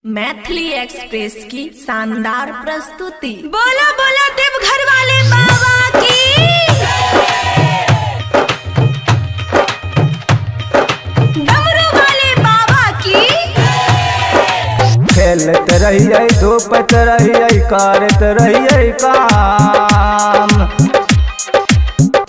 Maithili express की शानदार प्रस्तुति। बोला बोला देवघर वाले बाबा की। डमरू वाले बाबा की। खेलत रहिए धूपत रहिए करत रहिए काम।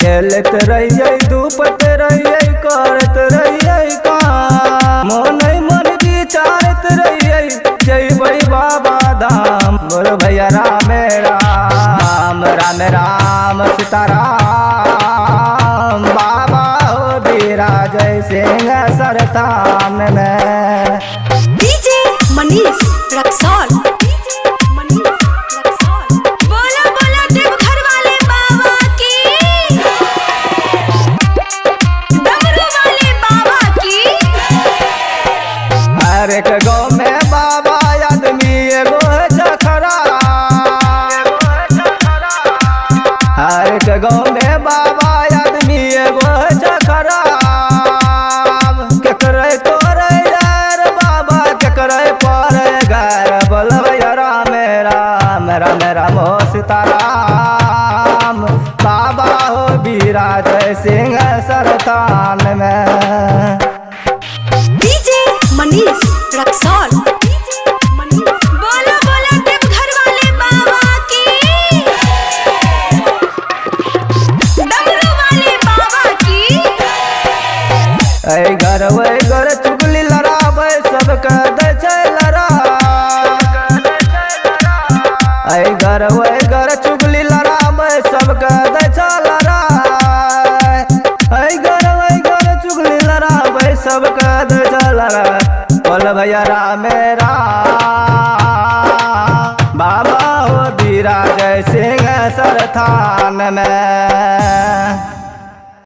खेलत रहिए धूपत रहिए करत रहिए काम। मन मन विचारत रहिए जइबै बाबा धाम। बोल भैया राम राम राम राम सीताराम। बाबा हो विराज सिंह सरतान में। डीजे मनीष रक्सौल। बोला बोला देवघर वाले बाबा की। डमरू वाले बाबा की। हर एक गाँव में बाबा आदमी एगो जखरा। हर एक गाँव में बाबा आदमी एगो जखरा। केकरे तोरे यार बाबा केकरे पर गार। बोलबैया राम राम राम राम हो सीताराम। बाबा हो विराज सिंह सरतान में। डीजे मनीष रक्सौल। बोला बोला देवघर वाले बाबा की। डमरू वाले बाबा की। ऐ घर चुगली लड़ाबै सबके दै छै लड़ा। ऐ घर चुगली लड़ाबै सबके दै छै लड़ा। ऐ घर चुगली लड़ाबै सबके दै छै लड़ा। बोल भैया राम राम। बाबा हो विराज सिंह सरथान में।